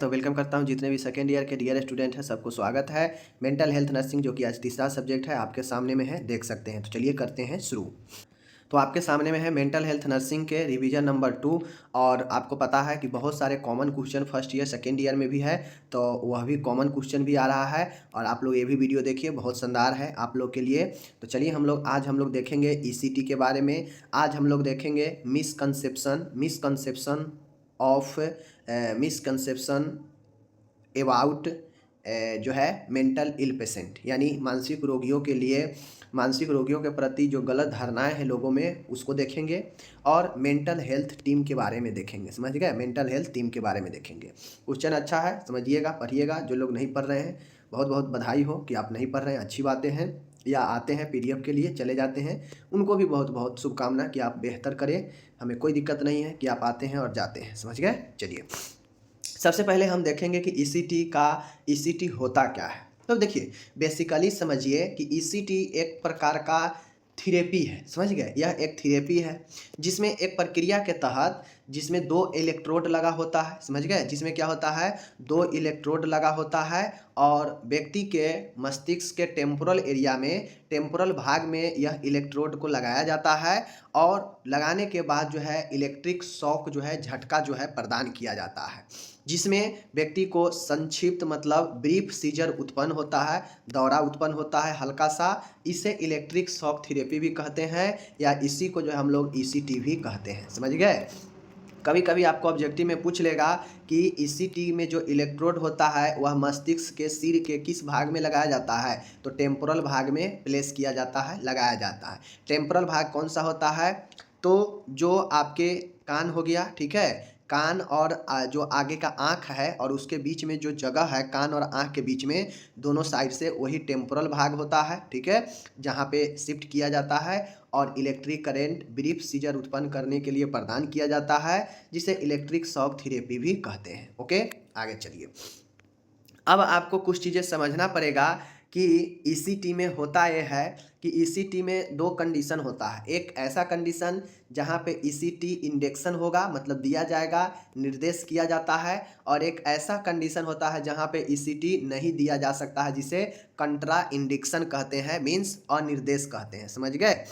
तो वेलकम करता हूं जितने भी सेकेंड ईयर के डियर स्टूडेंट हैं, सबको स्वागत है। मेंटल हेल्थ नर्सिंग जो कि आज तीसरा सब्जेक्ट है, आपके सामने में है, देख सकते हैं। तो चलिए करते हैं शुरू। तो आपके सामने में है मेंटल हेल्थ नर्सिंग के रिवीजन नंबर 2। और आपको पता है कि बहुत सारे common question first year second year में भी है, तो वह भी कॉमन क्वेश्चन भी आ रहा है। और आप लोग ये भी वीडियो देखिए, बहुत शानदार है आप लोग के लिए। तो चलिए आज हम लोग देखेंगे ईसीटी के बारे में। आज हम लोग देखेंगे मिसकंसेप्शन अबाउट जो है मेंटल इल पेशेंट, यानी मानसिक रोगियों के लिए, मानसिक रोगियों के प्रति जो गलत धारणाएं हैं लोगों में, उसको देखेंगे। और मेंटल हेल्थ टीम के बारे में देखेंगे, समझ गए? मेंटल हेल्थ टीम के बारे में देखेंगे। क्वेश्चन अच्छा है, समझिएगा, पढ़िएगा। जो लोग नहीं पढ़ रहे हैं, बहुत बहुत बधाई हो कि आप नहीं पढ़ रहे हैं, अच्छी बातें हैं। या आते हैं पीडीएफ के लिए चले जाते हैं, उनको भी बहुत बहुत शुभकामना कि आप बेहतर करें। हमें कोई दिक्कत नहीं है कि आप आते हैं और जाते हैं, समझ गए? चलिए, सबसे पहले हम देखेंगे कि ईसीटी होता क्या है। तो देखिए, बेसिकली समझिए कि ईसीटी एक प्रकार का थेरेपी है, समझ गए? यह एक थेरेपी है जिसमें एक प्रक्रिया के तहत, जिसमें 2 इलेक्ट्रोड लगा होता है, समझ गए? जिसमें क्या होता है, 2 इलेक्ट्रोड लगा होता है। और व्यक्ति के मस्तिष्क के टेम्पोरल एरिया में, टेम्पोरल भाग में यह इलेक्ट्रोड को लगाया जाता है। और लगाने के बाद जो है इलेक्ट्रिक शॉक जो है, झटका जो है प्रदान किया जाता है, जिसमें व्यक्ति को संक्षिप्त मतलब ब्रीफ सीजर उत्पन्न होता है, दौरा उत्पन्न होता है हल्का सा। इसे इलेक्ट्रिक शॉक थेरेपी भी कहते हैं, या इसी को जो है हम लोग ईसीटी भी कहते हैं, समझ गए? कभी कभी आपको ऑब्जेक्टिव में पूछ लेगा कि ईसीटी में जो इलेक्ट्रोड होता है वह मस्तिष्क के सिर के किस भाग में लगाया जाता है, तो टेम्पोरल भाग में प्लेस किया जाता है, लगाया जाता है। टेम्पोरल भाग कौन सा होता है, तो जो आपके कान हो गया, ठीक है, कान और जो आगे का आँख है और उसके बीच में जो जगह है, कान और आँख के बीच में दोनों साइड से, वही टेम्पोरल भाग होता है, ठीक है, जहाँ पे शिफ्ट किया जाता है और इलेक्ट्रिक करंट ब्रीफ सीजर उत्पन्न करने के लिए प्रदान किया जाता है, जिसे इलेक्ट्रिक शॉक थेरेपी भी कहते हैं। ओके, आगे चलिए। अब आपको कुछ चीज़ें समझना पड़ेगा कि ईसीटी में होता यह है कि ईसीटी में 2 कंडीशन होता है। एक ऐसा कंडीशन जहाँ पे ईसीटी इंजेक्शन होगा, मतलब दिया जाएगा, निर्देश किया जाता है। और एक ऐसा कंडीशन होता है जहाँ पे ईसीटी नहीं दिया जा सकता है, जिसे कंट्रा इंडिक्शन कहते हैं, मीन्स अनिर्देश कहते हैं, समझ गए?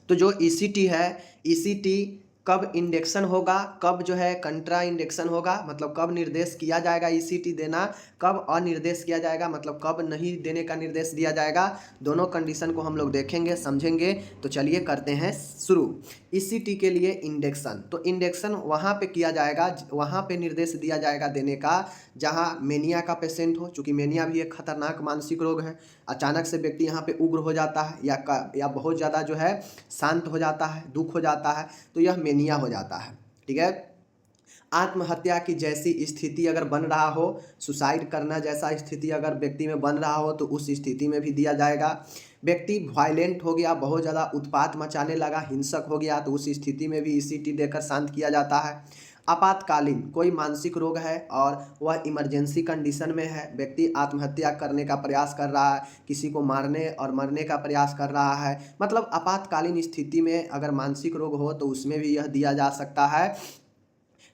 तो जो ईसीटी है, ईसीटी कब इंडेक्शन होगा, कब जो है कंट्रा इंडेक्शन होगा, मतलब कब निर्देश किया जाएगा ईसीटी देना, कब अनिर्देश किया जाएगा, मतलब कब नहीं देने का निर्देश दिया जाएगा। दोनों कंडीशन को हम लोग देखेंगे, समझेंगे। तो चलिए करते हैं शुरू। ईसीटी के लिए इंडेक्शन, तो इंडेक्शन वहाँ पे किया जाएगा, वहाँ पे निर्देश दिया जाएगा देने का जहाँ मेनिया का पेशेंट हो, चूँकि मेनिया भी एक खतरनाक मानसिक रोग है। अचानक से व्यक्ति यहाँ पे उग्र हो जाता है, या बहुत ज़्यादा जो है शांत हो जाता है, दुख हो जाता है, तो यह मेनिया हो जाता है, ठीक है। आत्महत्या की जैसी स्थिति अगर बन रहा हो, सुसाइड करना जैसा स्थिति अगर व्यक्ति में बन रहा हो, तो उस स्थिति में भी दिया जाएगा। व्यक्ति वायलेंट हो गया, बहुत ज़्यादा उत्पात मचाने लगा, हिंसक हो गया, तो उस स्थिति में भी ईसीटी देकर शांत किया जाता है। आपातकालीन कोई मानसिक रोग है और वह इमरजेंसी कंडीशन में है, व्यक्ति आत्महत्या करने का प्रयास कर रहा है, किसी को मारने और मरने का प्रयास कर रहा है, मतलब आपातकालीन स्थिति में अगर मानसिक रोग हो तो उसमें भी यह दिया जा सकता है।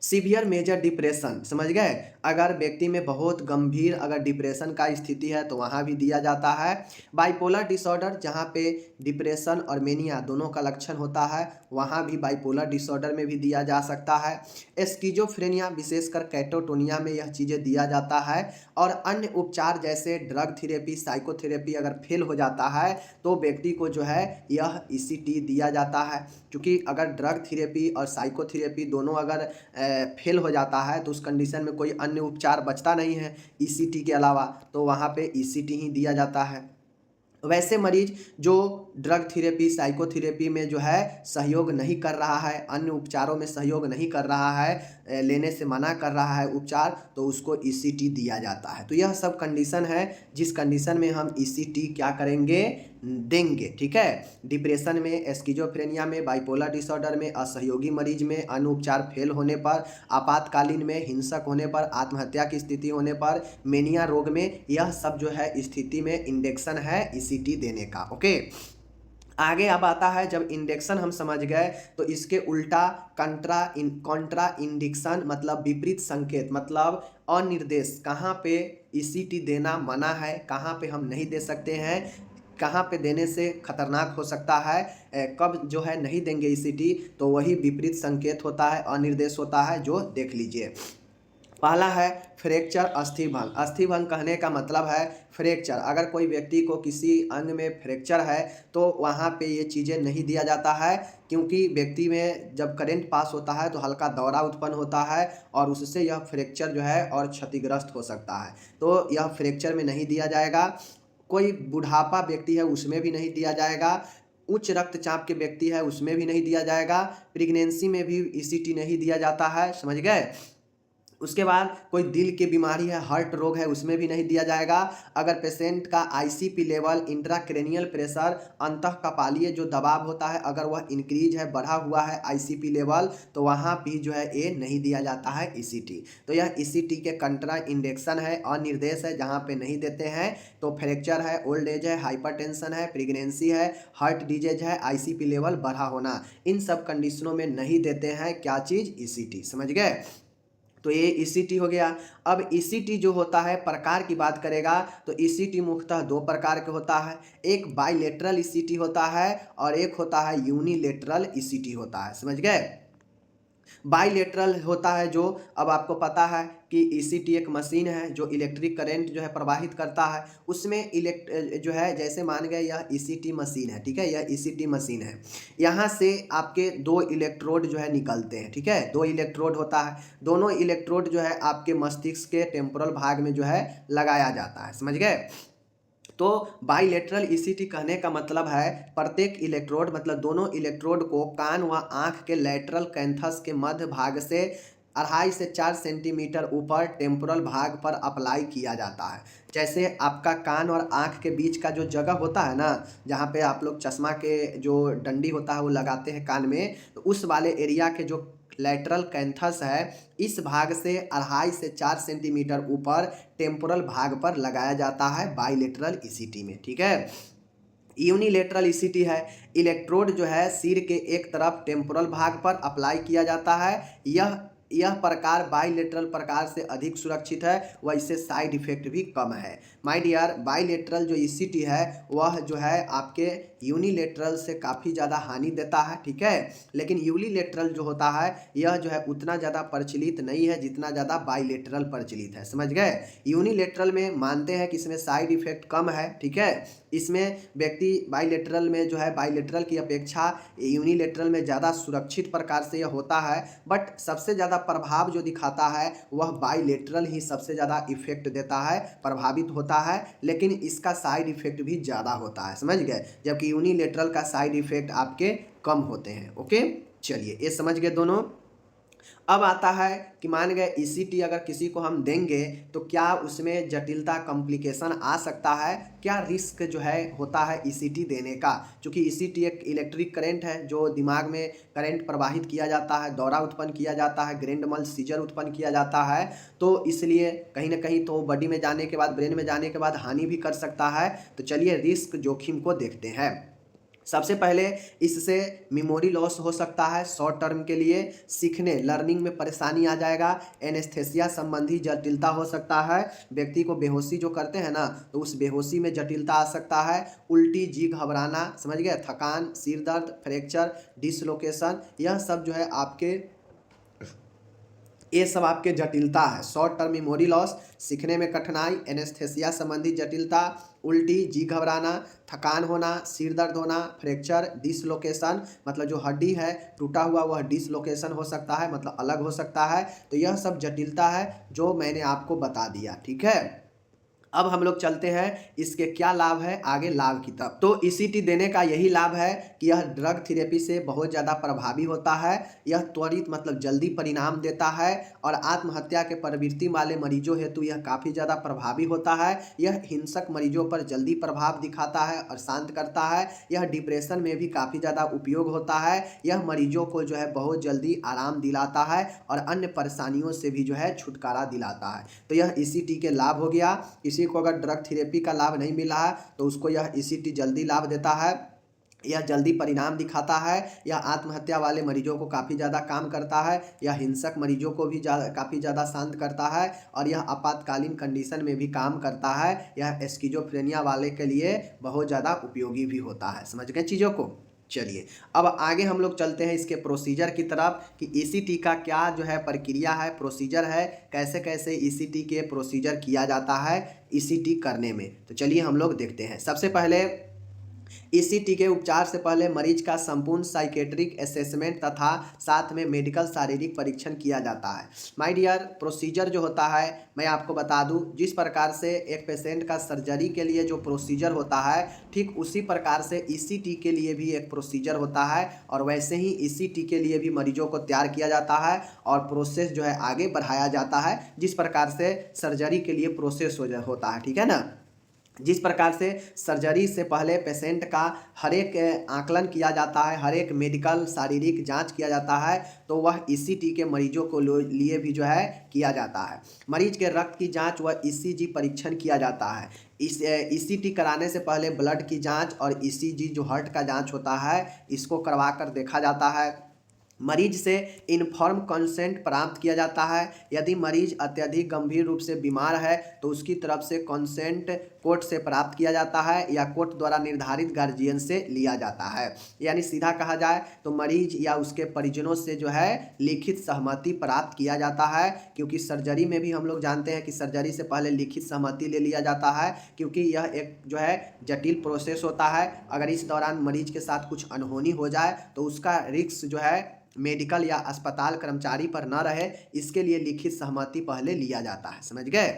सीवियर मेजर डिप्रेशन, समझ गए? अगर व्यक्ति में बहुत गंभीर अगर डिप्रेशन का स्थिति है तो वहाँ भी दिया जाता है। बाइपोलर डिसऑर्डर, जहाँ पे डिप्रेशन और मेनिया दोनों का लक्षण होता है, वहाँ भी बाइपोलर डिसऑर्डर में भी दिया जा सकता है। स्किज़ोफ्रेनिया, विशेषकर कैटाटोनिया में यह चीज़ें दिया जाता है। और अन्य उपचार जैसे ड्रग थेरेपी, साइकोथेरेपी अगर फेल हो जाता है तो व्यक्ति को जो है यह ईसीटी दिया जाता है। क्योंकि अगर ड्रग थेरेपी और साइकोथेरेपी दोनों अगर फेल हो जाता है तो उस कंडीशन में कोई अन्य उपचार बचता नहीं है ईसीटी के अलावा, तो वहाँ पे ईसीटी ही दिया जाता है। वैसे मरीज जो ड्रग थेरेपी, साइकोथेरेपी में जो है सहयोग नहीं कर रहा है, अन्य उपचारों में सहयोग नहीं कर रहा है, लेने से मना कर रहा है उपचार, तो उसको ईसीटी दिया जाता है। तो यह सब कंडीशन है जिस कंडीशन में हम ईसीटी क्या करेंगे, देंगे, ठीक है। डिप्रेशन में, स्किज़ोफ्रेनिया में, बाइपोलर डिसऑर्डर में, असहयोगी मरीज में, अन्य उपचार फेल होने पर, आपातकालीन में, हिंसक होने पर, आत्महत्या की स्थिति होने पर, मेनिया रोग में, यह सब जो है स्थिति में इंडेक्शन है ईसीटी देने का। ओके, आगे अब आता है, जब इंडेक्शन हम समझ गए तो इसके उल्टा कॉन्ट्रा इंडिक्शन, मतलब विपरीत संकेत, मतलब अनिर्देश, कहाँ पे ईसीटी देना मना है, कहाँ पे हम नहीं दे सकते हैं, कहाँ पे देने से खतरनाक हो सकता है, कब जो है नहीं देंगे ईसीटी, तो वही विपरीत संकेत होता है, अनिर्देश होता है, जो देख लीजिए। पहला है फ्रैक्चर, अस्थिभंग। अस्थिभंग कहने का मतलब है फ्रैक्चर, अगर कोई व्यक्ति को किसी अंग में फ्रैक्चर है तो वहाँ पे ये चीज़ें नहीं दिया जाता है, क्योंकि व्यक्ति में जब करंट पास होता है तो हल्का दौरा उत्पन्न होता है और उससे यह फ्रैक्चर जो है और क्षतिग्रस्त हो सकता है, तो यह फ्रैक्चर में नहीं दिया जाएगा। कोई बुढ़ापा व्यक्ति है उसमें भी नहीं दिया जाएगा, उच्च रक्तचाप के व्यक्ति है उसमें भी नहीं दिया जाएगा, प्रेगनेंसी में भी ईसीटी नहीं दिया जाता है, समझ गए। उसके बाद कोई दिल की बीमारी है, हार्ट रोग है, उसमें भी नहीं दिया जाएगा। अगर पेशेंट का आईसीपी लेवल, इंट्राक्रेनियल प्रेशर, अंतःकपालीय जो दबाव होता है अगर वह इंक्रीज है, बढ़ा हुआ है आईसीपी लेवल, तो वहाँ भी जो है ये नहीं दिया जाता है ईसीटी। तो यह ईसीटी के कंट्रा इंडिकेशन है, अनिर्देश है, जहाँ पे नहीं देते हैं। तो फ्रैक्चर है, ओल्ड एज है, हाइपरटेंशन है, प्रेगनेंसी है, हार्ट डिजीज है, आईसीपी लेवल बढ़ा होना, इन सब कंडीशनों में नहीं देते हैं क्या चीज़, ईसीटी, समझ गए। तो ये ईसीटी हो गया। अब ईसीटी जो होता है प्रकार की बात करेगा तो ईसीटी मुख्यतः दो प्रकार के होता है, एक बाइलेटरल ईसीटी होता है और एक होता है यूनिलेटरल ईसीटी होता है, समझ गए। बाइलेटरल होता है जो, अब आपको पता है कि ईसीटी एक मशीन है जो इलेक्ट्रिक करंट जो है प्रवाहित करता है, उसमें जो है जैसे मान गए यह ईसीटी मशीन है, ठीक है, यह ईसीटी मशीन है, यहाँ से आपके दो इलेक्ट्रोड जो है निकलते हैं, ठीक है, दो इलेक्ट्रोड होता है, दोनों इलेक्ट्रोड जो है आपके मस्तिष्क के टेम्पोरल भाग में जो है लगाया जाता है, समझ गए। तो बाइलेटरल ईसीटी कहने का मतलब है प्रत्येक इलेक्ट्रोड, मतलब दोनों इलेक्ट्रोड को कान व आँख के लैटरल कैंथस के मध्य भाग से 2.5 से 4 सेंटीमीटर ऊपर टेम्पोरल भाग पर अप्लाई किया जाता है। जैसे आपका कान और आँख के बीच का जो जगह होता है ना, जहाँ पे आप लोग चश्मा के जो डंडी होता है वो लगाते हैं कान में, तो उस वाले एरिया के जो लैटरल कैंथस है, इस भाग से 2.5 से 4 सेंटीमीटर ऊपर टेम्पोरल भाग पर लगाया जाता है बाइलेटरल ईसीटी में, ठीक है। यूनिलेटरल ईसीटी है, इलेक्ट्रोड जो है सिर के एक तरफ टेम्पोरल भाग पर अप्लाई किया जाता है, यह प्रकार बाइलेटरल प्रकार से अधिक सुरक्षित है व इससे साइड इफेक्ट भी कम है। माय डियर, बाइलेटरल जो ईसीटी है वह जो है आपके यूनिलेटरल से काफ़ी ज़्यादा हानि देता है, ठीक है, लेकिन यूनिलेटरल जो होता है यह जो है उतना ज़्यादा प्रचलित नहीं है जितना ज़्यादा बाइलेटरल प्रचलित है, समझ गए। यूनिलेटरल में मानते हैं कि इसमें साइड इफेक्ट कम है, ठीक है, इसमें व्यक्ति बाइलेटरल में जो है बाइलेटरल की अपेक्षा यूनिलेटरल में ज़्यादा सुरक्षित प्रकार से यह होता है, बट सबसे ज़्यादा प्रभाव जो दिखाता है वह बाइलेटरल ही सबसे ज़्यादा इफेक्ट देता है, प्रभावित होता है, लेकिन इसका साइड इफेक्ट भी ज़्यादा होता है, समझ गए, जबकि यूनिलेटरल का साइड इफेक्ट आपके कम होते हैं। ओके, चलिए ये समझ गए दोनों। अब आता है कि मान गए ईसीटी अगर किसी को हम देंगे तो क्या उसमें जटिलता, कॉम्प्लिकेशन आ सकता है, क्या रिस्क जो है होता है ईसीटी देने का, क्योंकि ईसीटी एक इलेक्ट्रिक करंट है जो दिमाग में करंट प्रवाहित किया जाता है, दौरा उत्पन्न किया जाता है, ग्रैंड मल सीजर उत्पन्न किया जाता है, तो इसलिए कहीं ना कहीं तो बॉडी में जाने के बाद, ब्रेन में जाने के बाद हानि भी कर सकता है। तो चलिए रिस्क जोखिम को देखते हैं। सबसे पहले इससे मेमोरी लॉस हो सकता है, शॉर्ट टर्म के लिए सीखने, लर्निंग में परेशानी आ जाएगा, एनेस्थेसिया संबंधी जटिलता हो सकता है, व्यक्ति को बेहोशी जो करते हैं ना तो उस बेहोशी में जटिलता आ सकता है, उल्टी, जी घबराना, समझ गए, थकान, सिर दर्द, फ्रैक्चर, डिसलोकेशन, यह सब जो है आपके, ये सब आपके जटिलता है। शॉर्ट टर्म मेमोरी लॉस, सीखने में कठिनाई, एनेस्थेसिया संबंधी जटिलता, उल्टी, जी घबराना, थकान होना, सिर दर्द होना, फ्रैक्चर, डिसलोकेशन, मतलब जो हड्डी है टूटा हुआ वह डिसलोकेशन हो सकता है, मतलब अलग हो सकता है। तो यह सब जटिलता है जो मैंने आपको बता दिया, ठीक है। अब हम लोग चलते हैं इसके क्या लाभ है आगे, लाभ की तरफ। तो ईसीटी देने का यही लाभ है कि यह ड्रग थेरेपी से बहुत ज़्यादा प्रभावी होता है, यह त्वरित मतलब जल्दी परिणाम देता है और आत्महत्या के प्रवृत्ति वाले मरीजों हेतु यह काफ़ी ज़्यादा प्रभावी होता है, यह हिंसक मरीजों पर जल्दी प्रभाव दिखाता है और शांत करता है, यह डिप्रेशन में भी काफ़ी ज़्यादा उपयोग होता है, यह मरीजों को जो है बहुत जल्दी आराम दिलाता है और अन्य परेशानियों से भी जो है छुटकारा दिलाता है। तो यह ईसीटी के लाभ हो गया। किसी को अगर ड्रग थेरेपी का लाभ नहीं मिला है तो उसको यह ईसीटी जल्दी लाभ देता है। यह जल्दी परिणाम दिखाता है, यह आत्महत्या वाले मरीजों को काफ़ी ज़्यादा काम करता है, यह हिंसक मरीजों को भी काफ़ी ज़्यादा शांत करता है, और यह आपातकालीन कंडीशन में भी काम करता है। यह स्किज़ोफ्रेनिया वाले के लिए बहुत ज़्यादा उपयोगी भी होता है। समझ गए चीज़ों को। चलिए अब आगे हम लोग चलते हैं इसके प्रोसीजर की तरफ कि ईसीटी का क्या जो है प्रक्रिया है, प्रोसीजर है, कैसे कैसे ईसीटी के प्रोसीजर किया जाता है ईसीटी करने में। तो चलिए हम लोग देखते हैं। सबसे पहले ईसीटी के उपचार से पहले मरीज का संपूर्ण साइकेट्रिक असेसमेंट तथा साथ में मेडिकल शारीरिक परीक्षण किया जाता है। माय डियर, प्रोसीजर जो होता है मैं आपको बता दूं, जिस प्रकार से एक पेशेंट का सर्जरी के लिए जो प्रोसीजर होता है, ठीक उसी प्रकार से ईसीटी के लिए भी एक प्रोसीजर होता है, और वैसे ही ईसीटी के लिए भी मरीजों को तैयार किया जाता है और प्रोसेस जो है आगे बढ़ाया जाता है, जिस प्रकार से सर्जरी के लिए प्रोसेस होता है। ठीक है ना। जिस प्रकार से सर्जरी से पहले पेशेंट का हर एक आकलन किया जाता है, हर एक मेडिकल शारीरिक जांच किया जाता है, तो वह ईसीटी के मरीजों को लिए भी जो है किया जाता है। मरीज के रक्त की जांच व ईसीजी परीक्षण किया जाता है। इस ईसीटी कराने से पहले ब्लड की जांच और ईसीजी जो हार्ट का जांच होता है, इसको करवा कर देखा जाता है। मरीज से इन्फॉर्म कंसेंट प्राप्त किया जाता है। यदि मरीज अत्यधिक गंभीर रूप से बीमार है तो उसकी तरफ से कंसेंट कोर्ट से प्राप्त किया जाता है या कोर्ट द्वारा निर्धारित गार्जियन से लिया जाता है। यानी सीधा कहा जाए तो मरीज या उसके परिजनों से जो है लिखित सहमति प्राप्त किया जाता है, क्योंकि सर्जरी में भी हम लोग जानते हैं कि सर्जरी से पहले लिखित सहमति ले लिया जाता है, क्योंकि यह एक जो है जटिल प्रोसेस होता है। अगर इस दौरान मरीज के साथ कुछ अनहोनी हो जाए तो उसका रिस्क जो है मेडिकल या अस्पताल कर्मचारी पर न रहे, इसके लिए लिखित सहमति पहले लिया जाता है। समझ गए।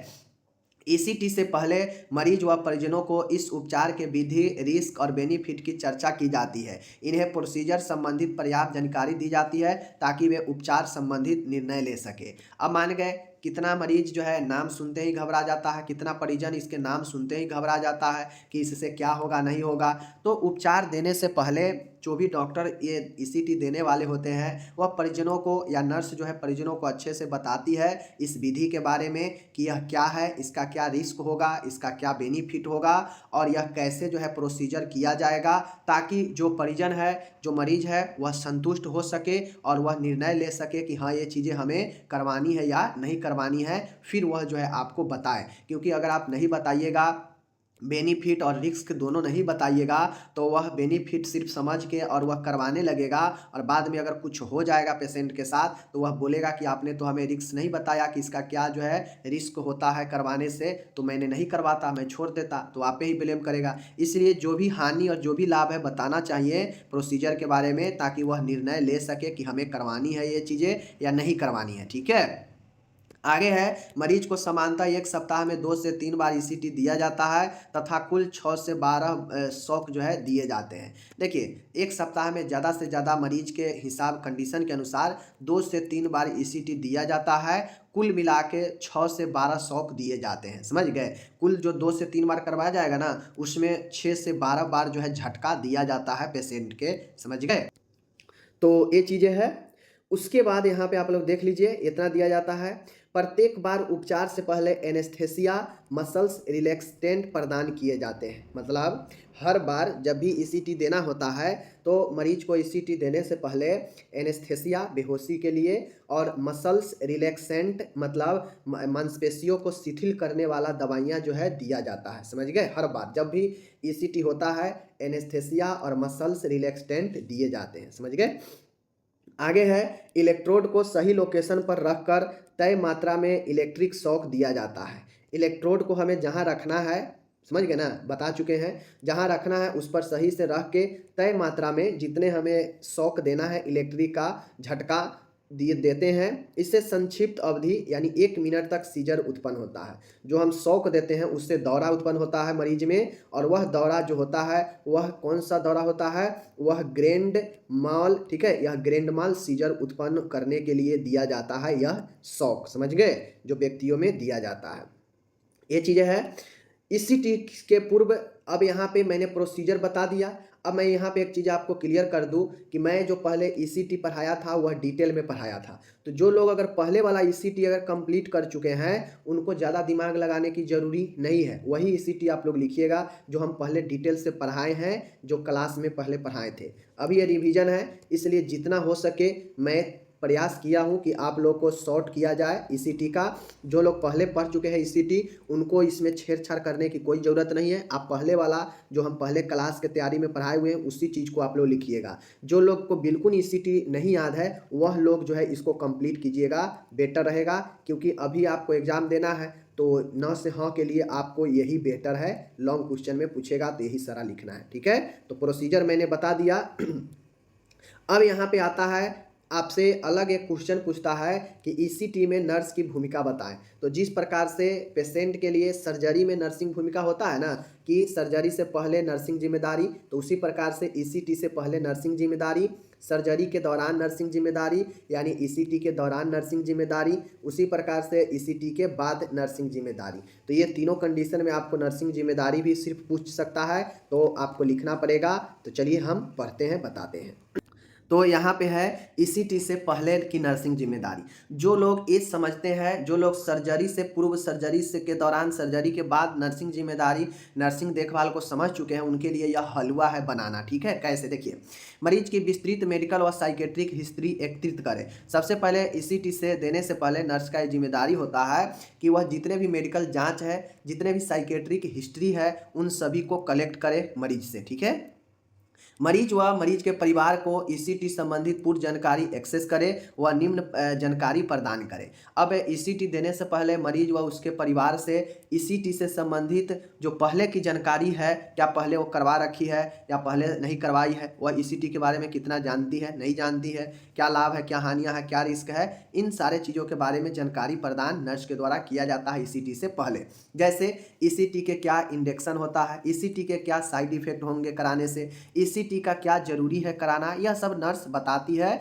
ईसीटी से पहले मरीज व परिजनों को इस उपचार के विधि, रिस्क और बेनिफिट की चर्चा की जाती है। इन्हें प्रोसीजर संबंधित पर्याप्त जानकारी दी जाती है ताकि वे उपचार संबंधित निर्णय ले सके। अब मान गए कितना मरीज जो है नाम सुनते ही घबरा जाता है, कितना परिजन इसके नाम सुनते ही घबरा जाता है कि इससे क्या होगा नहीं होगा। तो उपचार देने से पहले जो भी डॉक्टर ये ईसीटी देने वाले होते हैं, वह परिजनों को या नर्स जो है परिजनों को अच्छे से बताती है इस विधि के बारे में कि यह क्या है, इसका क्या रिस्क होगा, इसका क्या बेनिफिट होगा, और यह कैसे जो है प्रोसीजर किया जाएगा, ताकि जो परिजन है, जो मरीज है, वह संतुष्ट हो सके और वह निर्णय ले सके कि हाँ ये चीज़ें हमें करवानी है या नहीं करवानी है। फिर वह जो है आपको बताए, क्योंकि अगर आप नहीं बताइएगा, बेनिफिट और रिस्क दोनों नहीं बताइएगा, तो वह बेनिफिट सिर्फ समझ के और वह करवाने लगेगा, और बाद में अगर कुछ हो जाएगा पेशेंट के साथ तो वह बोलेगा कि आपने तो हमें रिस्क नहीं बताया कि इसका क्या जो है रिस्क होता है करवाने से, तो मैंने नहीं करवाता, मैं छोड़ देता, तो आप पे ही ब्लेम करेगा। इसलिए जो भी हानि और जो भी लाभ है बताना चाहिए प्रोसीजर के बारे में, ताकि वह निर्णय ले सके कि हमें करवानी है ये चीज़ें या नहीं करवानी है। ठीक है। आगे है, मरीज को समानतः एक सप्ताह में 2 से 3 बार ईसीटी दिया जाता है तथा कुल 6 से 12 शॉक जो है दिए जाते हैं। देखिए, एक सप्ताह में ज़्यादा से ज़्यादा मरीज के हिसाब कंडीशन के अनुसार 2 से 3 बार ईसीटी दिया जाता है। कुल मिला के 6 से 12 शॉक दिए जाते हैं। समझ गए। कुल जो 2 से 3 बार करवाया जाएगा ना, उसमें 6 से 12 बार जो है झटका दिया जाता है पेशेंट के। समझ गए। तो ये चीज़ें हैं। उसके बाद यहाँ पे आप लोग देख लीजिए, इतना दिया जाता है। प्रत्येक बार उपचार से पहले एनेस्थेसिया मसल्स रिलैक्सेंट प्रदान किए जाते हैं। मतलब हर बार जब भी ईसीटी देना होता है तो मरीज को ईसीटी देने से पहले एनेस्थेसिया बेहोशी के लिए और मसल्स रिलैक्सेंट मतलब मांसपेशियों को शिथिल करने वाला दवाइयाँ जो है दिया जाता है। समझ गए। हर बार जब भी ईसीटी होता है एनेस्थेसिया और मसल्स रिलैक्सेंट दिए जाते हैं। समझ गए। आगे है, इलेक्ट्रोड को सही लोकेशन पर रखकर तय मात्रा में इलेक्ट्रिक शॉक दिया जाता है। इलेक्ट्रोड को हमें जहां रखना है, समझ गए ना, बता चुके हैं, जहां रखना है उस पर सही से रख के तय मात्रा में जितने हमें शॉक देना है, इलेक्ट्रिक का झटका देते हैं। इससे संक्षिप्त अवधि यानी 1 मिनट तक सीजर उत्पन्न होता है। जो हम शॉक देते हैं उससे दौरा उत्पन्न होता है मरीज में, और वह दौरा जो होता है वह कौन सा दौरा होता है, वह ग्रैंड माल। ठीक है। यह ग्रैंड माल सीजर उत्पन्न करने के लिए दिया जाता है यह शॉक। समझ गए। जो व्यक्तियों में दिया जाता है, ये चीज़ें हैं। ईसीटी के पूर्व अब यहाँ पे मैंने प्रोसीजर बता दिया। अब मैं यहाँ पे एक चीज़ आपको क्लियर कर दूँ कि मैं जो पहले ईसीटी पढ़ाया था वह डिटेल में पढ़ाया था। तो जो लोग अगर पहले वाला ईसीटी अगर कंप्लीट कर चुके हैं उनको ज़्यादा दिमाग लगाने की ज़रूरी नहीं है। वही ईसीटी आप लोग लिखिएगा जो हम पहले डिटेल से पढ़ाए हैं, जो क्लास में पहले पढ़ाए थे। अभी ये रिवीजन है, इसलिए जितना हो सके मैं प्रयास किया हूँ कि आप लोग को शॉर्ट किया जाए ईसीटी का। जो लोग पहले पढ़ चुके हैं ईसीटी उनको इसमें छेड़छाड़ करने की कोई ज़रूरत नहीं है। आप पहले वाला जो हम पहले क्लास के तैयारी में पढ़ाए हुए हैं उसी चीज़ को आप लोग लिखिएगा। जो लोग को बिल्कुल ईसीटी नहीं याद है वह लोग जो है इसको कंप्लीट कीजिएगा, बेटर रहेगा। क्योंकि अभी आपको एग्ज़ाम देना है तो न से हाँ के लिए आपको यही बेहतर है। लॉन्ग क्वेश्चन में पूछेगा तो यही सारा लिखना है, ठीक है। तो प्रोसीजर मैंने बता दिया। अब यहाँ पे आता है आपसे अलग एक क्वेश्चन पूछता है कि ईसीटी में नर्स की भूमिका बताएं। तो जिस प्रकार से पेशेंट के लिए सर्जरी में नर्सिंग भूमिका होता है ना कि सर्जरी से पहले नर्सिंग जिम्मेदारी, तो उसी प्रकार से ईसीटी से पहले नर्सिंग जिम्मेदारी, सर्जरी के दौरान नर्सिंग जिम्मेदारी यानी ईसीटी के दौरान नर्सिंग जिम्मेदारी, उसी प्रकार से ईसीटी के बाद नर्सिंग जिम्मेदारी। तो ये तीनों कंडीशन में आपको नर्सिंग जिम्मेदारी भी सिर्फ पूछ सकता है, तो आपको लिखना पड़ेगा। तो चलिए हम पढ़ते हैं, बताते हैं। तो यहाँ पे है ईसीटी से पहले की नर्सिंग जिम्मेदारी। जो लोग ये समझते हैं, जो लोग सर्जरी से पूर्व, सर्जरी से के दौरान, सर्जरी के बाद नर्सिंग जिम्मेदारी, नर्सिंग देखभाल को समझ चुके हैं उनके लिए यह हलवा है बनाना, ठीक है। कैसे, देखिए, मरीज की विस्तृत मेडिकल व साइकेट्रिक हिस्ट्री एकत्रित करें। सबसे पहले ईसीटी से देने से पहले नर्स का जिम्मेदारी होता है कि वह जितने भी मेडिकल जाँच है, जितने भी साइकेट्रिक हिस्ट्री है, उन सभी को कलेक्ट करे मरीज से, ठीक है। मरीज व मरीज के परिवार को ईसीटी संबंधित पूर्ण जानकारी एक्सेस करे व निम्न जानकारी प्रदान करे। अब ईसीटी देने से पहले मरीज व उसके परिवार से ईसीटी से संबंधित जो पहले की जानकारी है, क्या पहले वो करवा रखी है या पहले नहीं करवाई है, वह ईसीटी के बारे में कितना जानती है, नहीं जानती है, क्या लाभ है, क्या हानियाँ है, क्या रिस्क है, इन सारे चीज़ों के बारे में जानकारी प्रदान नर्स के द्वारा किया जाता है ईसीटी से पहले। जैसे ईसीटी के क्या इंडेक्शन होता है, ईसीटी के क्या साइड इफेक्ट होंगे कराने से, ईसीटी का क्या जरूरी है कराना, यह सब नर्स बताती है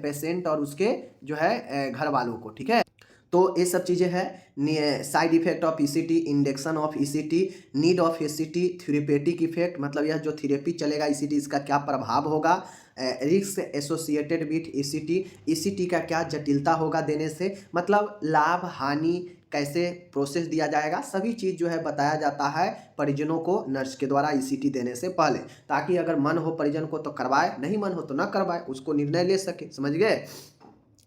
पेशेंट और उसके जो है घर वालों को, ठीक है। तो ये सब चीज़ें हैं, side effect of ECT, induction of ECT, need of ECT, therapeutic effect, मतलब यह जो थेरेपी चलेगा ईसीटी इसका क्या प्रभाव होगा, risk associated with ECT, ECT का क्या जटिलता होगा देने से, मतलब लाभ हानि, कैसे प्रोसेस दिया जाएगा, सभी चीज़ जो है बताया जाता है परिजनों को नर्स के द्वारा ईसीटी देने से पहले, ताकि अगर मन हो परिजन को तो करवाए, नहीं मन हो तो ना करवाए, उसको निर्णय ले सके, समझ गए।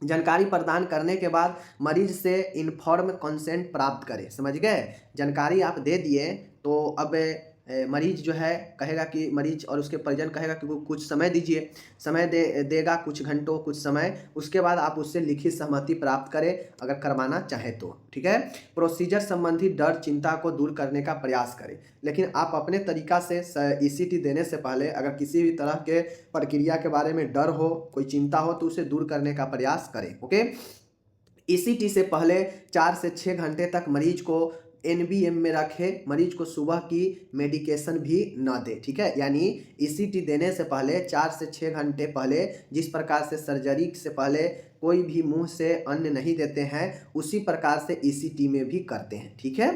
जानकारी प्रदान करने के बाद मरीज से इन्फॉर्म कंसेंट प्राप्त करें, समझ गए। जानकारी आप दे दिए तो अब मरीज जो है कहेगा कि मरीज और उसके परिजन कहेगा कि वो कुछ समय दीजिए, समय देगा कुछ घंटों, कुछ समय, उसके बाद आप उससे लिखित सहमति प्राप्त करें अगर करवाना चाहे तो, ठीक है। प्रोसीजर संबंधी डर चिंता को दूर करने का प्रयास करें, लेकिन आप अपने तरीका से ईसीटी देने से पहले अगर किसी भी तरह के प्रक्रिया के बारे में डर हो, कोई चिंता हो, तो उसे दूर करने का प्रयास करें, ओके। ईसीटी से पहले 4 से 6 घंटे तक मरीज को एनबीएम में रखे, मरीज को सुबह की मेडिकेशन भी न दे, ठीक है। यानी ईसीटी देने से पहले 4 से 6 घंटे पहले जिस प्रकार से सर्जरी से पहले कोई भी मुंह से अन्न नहीं देते हैं, उसी प्रकार से ईसीटी में भी करते हैं, ठीक है।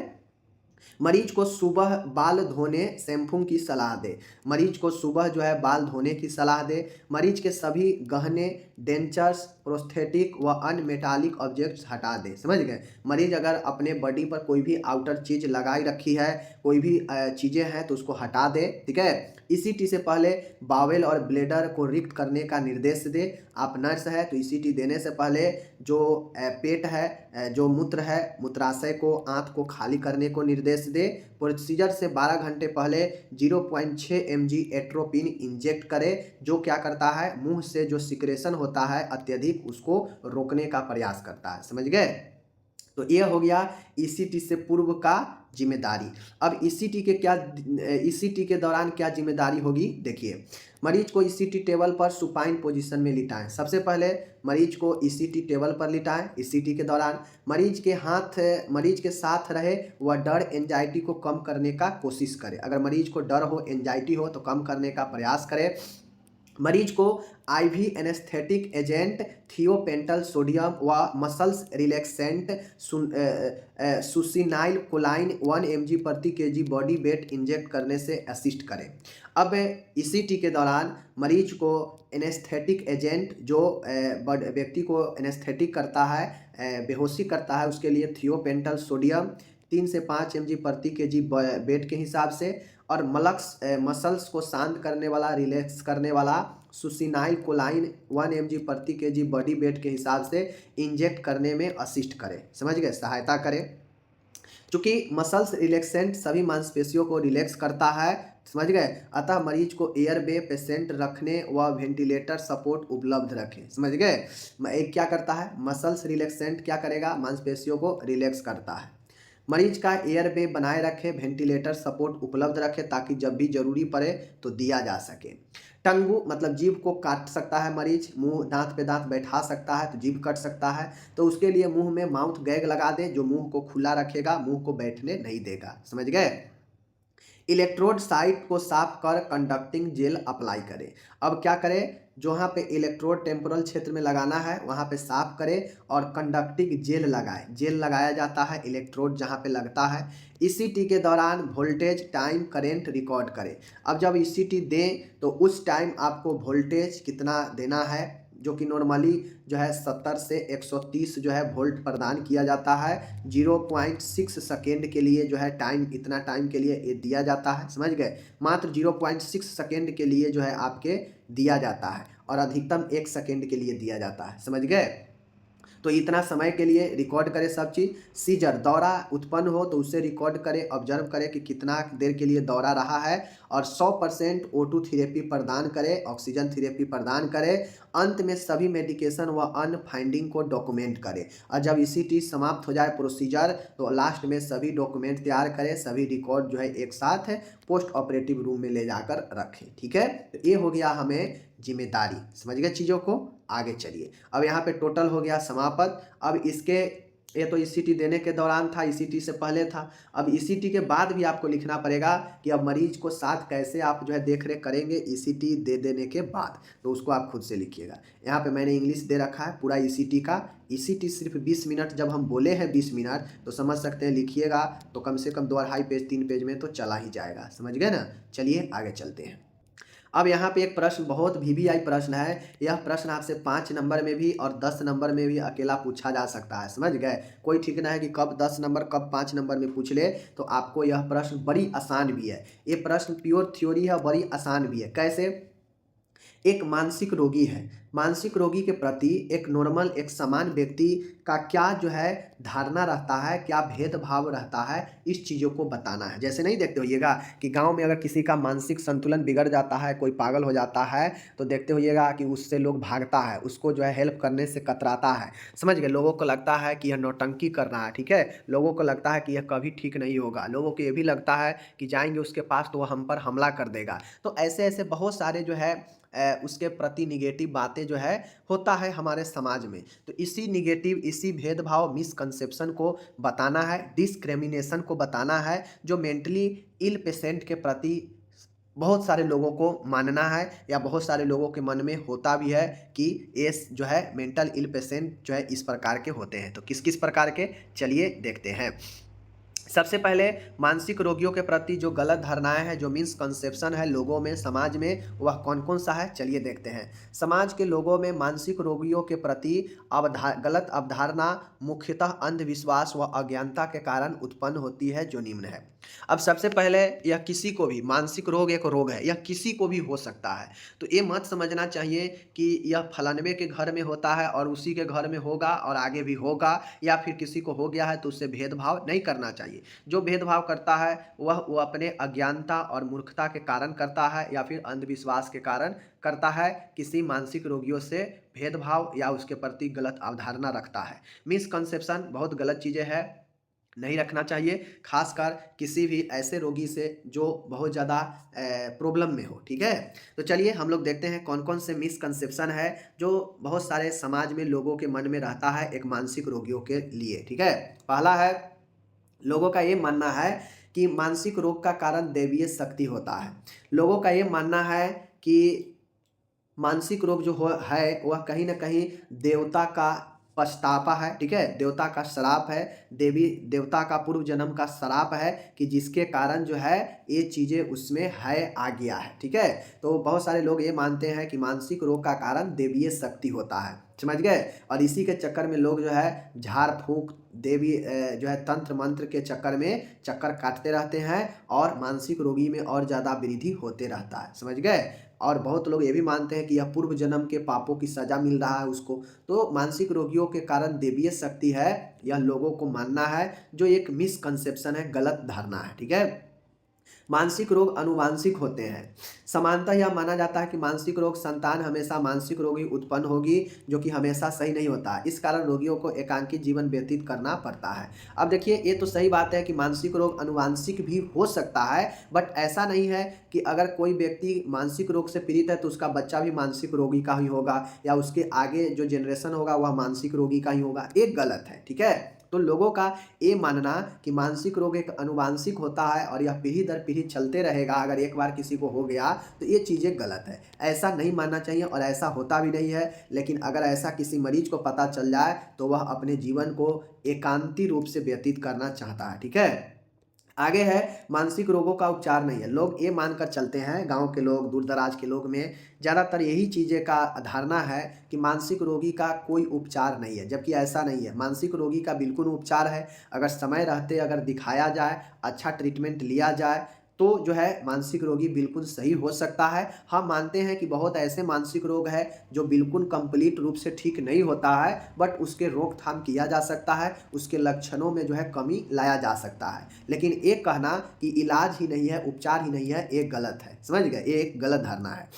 मरीज को सुबह बाल धोने शैम्पू की सलाह दे, मरीज को सुबह जो है बाल धोने की सलाह दे। मरीज के सभी गहने, डेंचर्स, प्रोस्थेटिक व अन्य मेटालिक ऑब्जेक्ट्स हटा दे, समझ गए। मरीज अगर अपने बॉडी पर कोई भी आउटर चीज़ लगाई रखी है, कोई भी चीज़ें हैं तो उसको हटा दे, ठीक है। ईसीटी से पहले बावेल और ब्लेडर को रिक्त करने का निर्देश दे। आप नर्स है तो ईसीटी देने से पहले जो पेट है, जो मूत्र है, मूत्राशय को, आंत को खाली करने को निर्देश दे। प्रोसीजर से 12 घंटे पहले 0.6 mg एट्रोपिन इंजेक्ट करे, जो क्या करता है, मुंह से जो सिक्रेशन होता है अत्यधिक उसको रोकने का प्रयास करता है, समझ गए। तो ये हो गया ईसीटी से पूर्व का जिम्मेदारी। अब ईसीटी के दौरान क्या जिम्मेदारी होगी, देखिए। मरीज को ईसीटी टेबल पर सुपाइन पोजीशन में लिटाएं। सबसे पहले मरीज को ईसीटी टेबल पर लिटाएं। ईसीटी के दौरान मरीज के साथ रहे, वह डर, एंजाइटी को कम करने का कोशिश करे। अगर मरीज को डर हो, एंजाइटी हो तो कम करने का प्रयास करे। मरीज को IV anaesthetic agent thiopental sodium व muscles relaxant succinylcholine 1 mg प्रति केजी बॉडी वेट इंजेक्ट करने से असिस्ट करें। अब ईसीटी के दौरान मरीज को एनेस्थेटिक एजेंट जो व्यक्ति को एनेस्थेटिक करता है, बेहोशी करता है, उसके लिए थियोपेंटल सोडियम 3 से 5 mg प्रति केजी वेट के हिसाब से, और मसल्स को शांत करने वाला, रिलैक्स करने वाला सुसिनाइल कोलाइन 1 mg प्रति केजी बॉडी वेट के हिसाब से इंजेक्ट करने में असिस्ट करे, समझ गए, सहायता करे। चूँकि मसल्स रिलैक्सेंट सभी मांसपेशियों को रिलैक्स करता है, समझ गए, अतः मरीज को एयरवे पेशेंट रखने व वेंटिलेटर सपोर्ट उपलब्ध रखें, समझ गए। एक क्या करता है, मसल्स रिलैक्सेंट क्या करेगा, मांसपेशियों को रिलैक्स करता है। मरीज का एयरवे बनाए रखे, वेंटिलेटर सपोर्ट उपलब्ध रखे ताकि जब भी जरूरी पड़े तो दिया जा सके। टंगू मतलब जीभ को काट सकता है मरीज, मुंह दांत पे दांत बैठा सकता है तो जीभ कट सकता है, तो उसके लिए मुंह में माउथ गैग लगा दे जो मुंह को खुला रखेगा, मुंह को बैठने नहीं देगा, समझ गए। इलेक्ट्रोड साइट को साफ कर कंडक्टिंग जेल अप्लाई करें। अब क्या करें, जहाँ पे इलेक्ट्रोड टेम्पोरल क्षेत्र में लगाना है वहाँ पे साफ करें और कंडक्टिंग जेल लगाएं। जेल लगाया जाता है इलेक्ट्रोड जहाँ पे लगता है। ईसीटी के दौरान वोल्टेज, टाइम, करेंट रिकॉर्ड करें। अब जब ईसीटी दें तो उस टाइम आपको वोल्टेज कितना देना है, जो कि नॉर्मली जो है 70 से 130 जो है वोल्ट प्रदान किया जाता है। 0.6 सेकेंड के लिए जो है टाइम, इतना टाइम के लिए ये दिया जाता है, समझ गए, मात्र 0.6 सेकेंड के लिए जो है आपके दिया जाता है, और अधिकतम 1 सेकेंड के लिए दिया जाता है, समझ गए। तो इतना समय के लिए रिकॉर्ड करें सब चीज़। सीजर, दौरा उत्पन्न हो तो उससे रिकॉर्ड करें, ऑब्जर्व करें कि कितना देर के लिए दौरा रहा है, और 100% O2 थेरेपी प्रदान करें, ऑक्सीजन थेरेपी प्रदान करें। अंत में सभी मेडिकेशन व अन्य फाइंडिंग को डॉक्यूमेंट करें, और जब ईसीटी समाप्त हो जाए प्रोसीजर तो लास्ट में सभी डॉक्यूमेंट तैयार करें, सभी रिकॉर्ड जो है एक साथ पोस्ट ऑपरेटिव रूम में ले जाकर रखें, ठीक है। तो ये हो गया हमें जिम्मेदारी, समझ गए चीज़ों को। आगे चलिए, अब यहाँ पे टोटल हो गया समाप्त। अब इसके, ये तो ईसीटी देने के दौरान था, ईसीटी से पहले था। अब ईसीटी के बाद भी आपको लिखना पड़ेगा कि अब मरीज को साथ कैसे आप जो है देख रेख करेंगे ईसीटी दे देने के बाद, तो उसको आप खुद से लिखिएगा। यहाँ पे मैंने इंग्लिश दे रखा है पूरा ईसीटी का। ईसीटी सिर्फ 20 मिनट, जब हम बोले हैं 20 मिनट तो समझ सकते हैं, लिखिएगा तो कम से कम 2 पेज 3 पेज में तो चला ही जाएगा, समझ गए ना। चलिए आगे चलते हैं। अब यहाँ पे एक प्रश्न, बहुत वीवीआई प्रश्न है। यह प्रश्न आपसे 5 नंबर में भी और 10 नंबर में भी अकेला पूछा जा सकता है, समझ गए। कोई ठीक ना है कि कब 10 नंबर कब 5 नंबर में पूछ ले। तो आपको यह प्रश्न बड़ी आसान भी है, ये प्रश्न प्योर थ्योरी है, बड़ी आसान भी है। कैसे, एक मानसिक रोगी है, मानसिक रोगी के प्रति एक नॉर्मल, एक सामान्य व्यक्ति का क्या जो है धारणा रहता है, क्या भेदभाव रहता है, इस चीज़ों को बताना है। जैसे नहीं देखते होइएगा कि गांव में अगर किसी का मानसिक संतुलन बिगड़ जाता है, कोई पागल हो जाता है, तो देखते होइएगा कि उससे लोग भागता है, उसको जो है हेल्प करने से कतराता है, समझ गए। लोगों को लगता है कि यह नौटंकी कर रहा है, ठीक है, लोगों को लगता है कि यह कभी ठीक नहीं होगा, लोगों को ये भी लगता है कि जाएंगे उसके पास तो वह हम पर हमला कर देगा। तो ऐसे ऐसे बहुत सारे जो है उसके प्रति निगेटिव बातें जो है होता है हमारे समाज में। तो इसी निगेटिव, इसी भेदभाव, मिसकंसेप्शन को बताना है, डिस्क्रिमिनेशन को बताना है, जो मेंटली इल पेशेंट के प्रति बहुत सारे लोगों को मानना है, या बहुत सारे लोगों के मन में होता भी है कि ये जो है मेंटल इल पेशेंट जो है इस प्रकार के होते हैं। तो किस किस प्रकार के, चलिए देखते हैं। सबसे पहले मानसिक रोगियों के प्रति जो गलत धारणाएं हैं, जो मिसकंसेप्शन है लोगों में, समाज में, वह कौन कौन सा है, चलिए देखते हैं। समाज के लोगों में मानसिक रोगियों के प्रति गलत अवधारणा मुख्यतः अंधविश्वास व अज्ञानता के कारण उत्पन्न होती है, जो निम्न है। अब सबसे पहले, यह किसी को भी, मानसिक रोग एक रोग है, यह किसी को भी हो सकता है। तो ये मत समझना चाहिए कि यह फलानवे के घर में होता है और उसी के घर में होगा और आगे भी होगा, या फिर किसी को हो गया है तो उससे भेदभाव नहीं करना चाहिए। जो भेदभाव करता है वो अपने अज्ञानता और मूर्खता के कारण करता है, या फिर अंधविश्वास के कारण करता है, किसी मानसिक रोगियों से भेदभाव या उसके प्रति गलत अवधारणा रखता है। मिसकंसेप्शन बहुत गलत चीज़ें हैं, नहीं रखना चाहिए, खासकर किसी भी ऐसे रोगी से जो बहुत ज़्यादा प्रॉब्लम में हो, ठीक है। तो चलिए हम लोग देखते हैं कौन कौन से मिसकंसेप्शन है जो बहुत सारे समाज में लोगों के मन में रहता है एक मानसिक रोगियों के लिए, ठीक है। पहला है, लोगों का ये मानना है कि मानसिक रोग का कारण दैवीय शक्ति होता है। लोगों का ये मानना है कि मानसिक रोग जो हो है वह कहीं न कहीं देवता का पछतावा है, ठीक है? देवता का श्राप है, देवी देवता का पूर्व जन्म का श्राप है कि जिसके कारण जो है ये चीज़ें उसमें है आ गया है, ठीक है? तो बहुत सारे लोग ये मानते हैं कि मानसिक रोग का कारण देवीय शक्ति होता है, समझ गए? और इसी के चक्कर में लोग जो है झाड़-फूँक देवी जो है तंत्र मंत्र के चक्कर में चक्कर काटते रहते हैं और मानसिक रोगी में और ज़्यादा वृद्धि होते रहता है, समझ गए? और बहुत लोग ये भी मानते हैं कि यह पूर्व जन्म के पापों की सज़ा मिल रहा है उसको। तो मानसिक रोगियों के कारण देवीय शक्ति है, यह लोगों को मानना है, जो एक मिसकंसेप्शन है, गलत धारणा है, ठीक है? मानसिक रोग आनुवांशिक होते हैं। सामान्यतः यह माना जाता है कि मानसिक रोग संतान हमेशा मानसिक रोगी उत्पन्न होगी, जो कि हमेशा सही नहीं होता है। इस कारण रोगियों को एकांकी जीवन व्यतीत करना पड़ता है। अब देखिए, ये तो सही बात है कि मानसिक रोग आनुवांशिक भी हो सकता है, बट ऐसा नहीं है कि अगर कोई व्यक्ति मानसिक रोग से पीड़ित है तो उसका बच्चा भी मानसिक रोगी का ही होगा या उसके आगे जो जनरेशन होगा वह मानसिक रोगी का ही होगा। ये गलत है, ठीक है? तो लोगों का ये मानना कि मानसिक रोग एक आनुवांशिक होता है और यह पीढ़ी दर पीढ़ी चलते रहेगा, अगर एक बार किसी को हो गया तो ये चीज़ें गलत है। ऐसा नहीं मानना चाहिए और ऐसा होता भी नहीं है। लेकिन अगर ऐसा किसी मरीज को पता चल जाए तो वह अपने जीवन को एकांती रूप से व्यतीत करना चाहता है, ठीक है? आगे है, मानसिक रोगों का उपचार नहीं है। लोग ये मानकर चलते हैं, गाँव के लोग, दूर दराज के लोग में ज़्यादातर यही चीज़ें का धारणा है कि मानसिक रोगी का कोई उपचार नहीं है, जबकि ऐसा नहीं है। मानसिक रोगी का बिल्कुल उपचार है। अगर समय रहते अगर दिखाया जाए, अच्छा ट्रीटमेंट लिया जाए तो जो है मानसिक रोगी बिल्कुल सही हो सकता है। हम मानते हैं कि बहुत ऐसे मानसिक रोग हैं जो बिल्कुल कंप्लीट रूप से ठीक नहीं होता है, बट उसके रोकथाम किया जा सकता है, उसके लक्षणों में जो है कमी लाया जा सकता है। लेकिन एक कहना कि इलाज ही नहीं है, उपचार ही नहीं है, ये गलत है, समझ गए? ये एक गलत धारणा है।